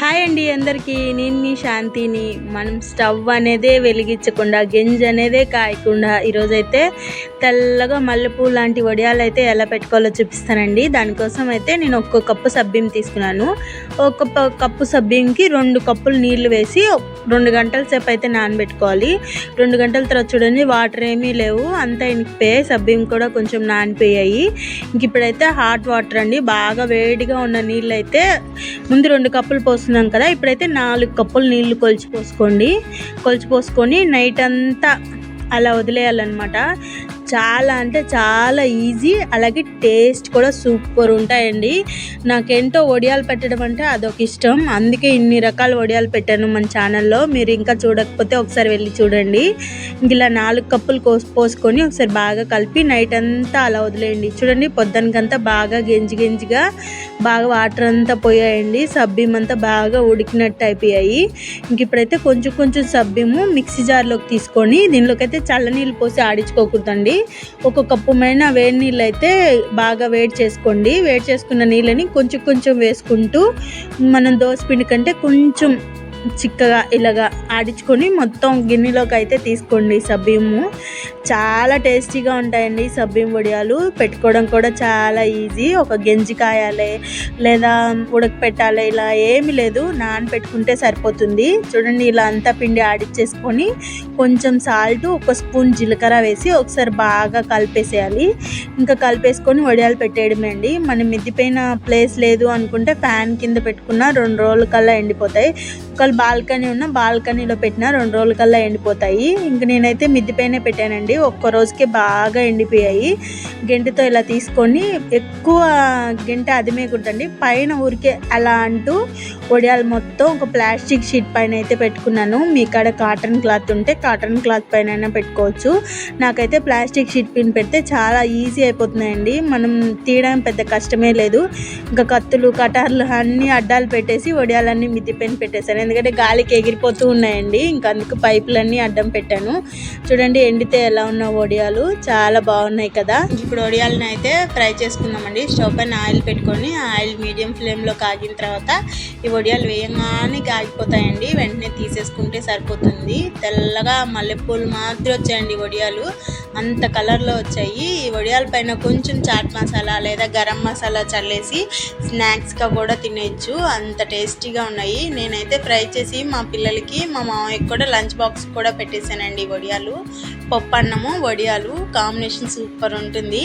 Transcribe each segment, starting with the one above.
Hi అండి అందరికీ, నేను మీ శాంతిని. మనం స్టవ్ అనేదే వెలిగించకుండా, గెంజి అనేదే కాయకుండా ఈరోజైతే తెల్లగా మల్లెపూ లాంటి వడియాలు అయితే ఎలా పెట్టుకోవాలో చూపిస్తానండి. దానికోసం అయితే నేను ఒక్కో కప్పు సబ్బిం తీసుకున్నాను. ఒక కప్పు సబ్బింకి 2 కప్పులు నీళ్లు వేసి 2 గంటల సేపు అయితే నానబెట్టుకోవాలి. 2 గంటల తర్వాత చూడండి, వాటర్ ఏమీ లేవు, అంతా ఇనికిపోయాయి. సబ్బిం కూడా కొంచెం నానిపోయాయి. ఇంక ఇప్పుడైతే హాట్ వాటర్ అండి, బాగా వేడిగా ఉన్న నీళ్ళు అయితే ముందు 2 కప్పులు పోస్తున్నాం కదా, ఇప్పుడైతే 4 కప్పులు నీళ్లు కొలిచి పోసుకొని నైట్ అంతా అలా వదిలేయాలన్నమాట. చాలా అంటే చాలా ఈజీ, అలాగే టేస్ట్ కూడా సూపర్ ఉంటాయండి. నాకేంటో వడియాలు పెట్టడం అంటే అదొక ఇష్టం, అందుకే ఇన్ని రకాల వడియాలు పెట్టాను మన ఛానల్లో. మీరు ఇంకా చూడకపోతే ఒకసారి వెళ్ళి చూడండి. ఇంక ఇలా 4 కప్పులు పోసుకొని ఒకసారి బాగా కలిపి నైట్ అంతా అలా వదిలేయండి. చూడండి, పొద్దునకంతా బాగా గెంజిగా బాగా వాటర్ అంతా పోయాయండి, సబ్బిం అంతా బాగా ఉడికినట్టు అయిపోయాయి. ఇంక ఇప్పుడైతే కొంచెం సబ్బిము మిక్సీ జార్లోకి తీసుకొని, దీనిలోకి అయితే చల్లనీళ్ళు పోసి ఆడించుకోకూడదండి. ఒక కప్పు మైన వేడి నీళ్ళు అయితే బాగా వేడి చేసుకోండి. వేడి చేసుకున్న నీళ్ళని కొంచెం వేసుకుంటూ, మనం దోసపిండి కంటే కొంచెం చిక్కగా ఇలాగా ఆడించుకొని మొత్తం గిన్నెలోకి అయితే తీసుకోండి. సబ్బిము చాలా టేస్టీగా ఉంటాయండి. సబ్బిం వడియాలు పెట్టుకోవడం కూడా చాలా ఈజీ. ఒక గెంజి కాయాలి లేదా ఉడకపెట్టాలి, ఇలా ఏమి లేదు, నానబెట్టుకుంటే సరిపోతుంది. చూడండి, ఇలా అంతా పిండి ఆడిచ్చేసుకొని కొంచెం సాల్ట్, 1 స్పూన్ జీలకర్ర వేసి ఒకసారి బాగా కలిపేసేయాలి. ఇంకా కలిపేసుకొని వడియాలు పెట్టేయడమే అండి. మనం మిద్దిపైన ప్లేస్ లేదు అనుకుంటే ఫ్యాన్ కింద పెట్టుకున్న 2 రోజుల కల్లా ఎండిపోతాయి. ఒకవేళ బాల్కనీ ఉన్న బాల్కనీలో పెట్టినా 2 రోజుల కల్లా ఎండిపోతాయి. ఇంక నేనైతే మిద్దిపైనే పెట్టానండి. ఒక్క రోజుకే బాగా ఎండిపోయాయి. గెంటితో ఇలా తీసుకొని, ఎక్కువ గెంట అదిమేయకూడదండి, పైన ఊరికే అలా అంటూ వడియాలు మొత్తం ఒక ప్లాస్టిక్ షీట్ పైన అయితే పెట్టుకున్నాను. మీ కాడ కాటన్ క్లాత్ ఉంటే కాటన్ క్లాత్ పైన అయినా పెట్టుకోవచ్చు. నాకైతే ప్లాస్టిక్ షీట్ పైన పెడితే చాలా ఈజీ అయిపోతున్నాయండి, మనం తీయడం పెద్ద కష్టమే లేదు. ఇంకా కత్తులు కటార్లు అన్నీ అడ్డాలు పెట్టేసి వడియాలన్నీ మిద్ది పైన పెట్టేశాను, ఎందుకంటే గాలికి ఎగిరిపోతూ ఉన్నాయండి. ఇంకా అందుకు పైపులన్నీ అడ్డం పెట్టాను. చూడండి, ఎండితే ఎలా ఉన్న వడియాలు చాలా బాగున్నాయి కదా. ఇప్పుడు వడియాలను అయితే ఫ్రై చేసుకుందామండి. స్టవ్ పైన ఆయిల్ పెట్టుకొని, ఆయిల్ మీడియం ఫ్లేమ్లో కాగిన తర్వాత ఈ వడియాలు వేయంగానే కాగిపోతాయండి, వెంటనే తీసేసుకుంటే సరిపోతుంది. తెల్లగా మల్లెపూలు మాత్రం వచ్చాయండి వడియాలు, అంత కలర్లో వచ్చాయి. ఈ వడియాల పైన కొంచెం చాట్ మసాలా లేదా గరం మసాలా చల్లేసి స్నాక్స్గా కూడా తినేయచ్చు, అంత టేస్టీగా ఉన్నాయి. నేనైతే ఫ్రై చేసి మా పిల్లలకి, మా మామయ్యకి కూడా లంచ్ బాక్స్ కూడా పెట్టేశానండి. వడియాలు, పప్పు అన్నము వడియాలు కాంబినేషన్ సూపర్ ఉంటుంది.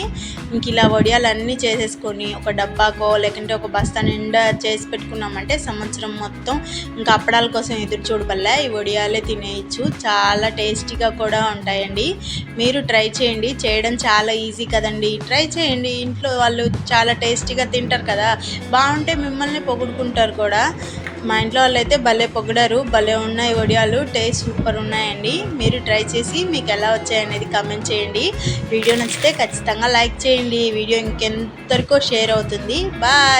ఇంక ఇలా వడియాలు అన్నీ చేసేసుకొని ఒక డబ్బాకో లేకుంటే ఒక బస్తా నిండా చేసి పెట్టుకున్నామంటే సంవత్సరం మొత్తం ఇంకా అప్పడాల కోసం ఎదురు చూడబల్లా ఈ వడియాలే తినేయచ్చు. చాలా టేస్టీగా కూడా ఉంటాయండి. మీరు ట్రై చేయండి, చేయడం చాలా ఈజీ కదండి. ట్రై చేయండి, ఇంట్లో వాళ్ళు చాలా టేస్టీగా తింటారు కదా, బాగుంటే మిమ్మల్ని పొగుడుకుంటారు కూడా. మా ఇంట్లో వాళ్ళు అయితే భలే పొగిడారు, భలే ఉన్నాయి వడియాలు, టేస్ట్ సూపర్ ఉన్నాయండి. మీరు ట్రై చేసి మీకు ఎలా వచ్చాయనేది కామెంట్ చేయండి. వీడియో నచ్చితే ఖచ్చితంగా లైక్ చేయండి. వీడియో ఇంకెంతవరకు షేర్ అవుతుంది. బాయ్.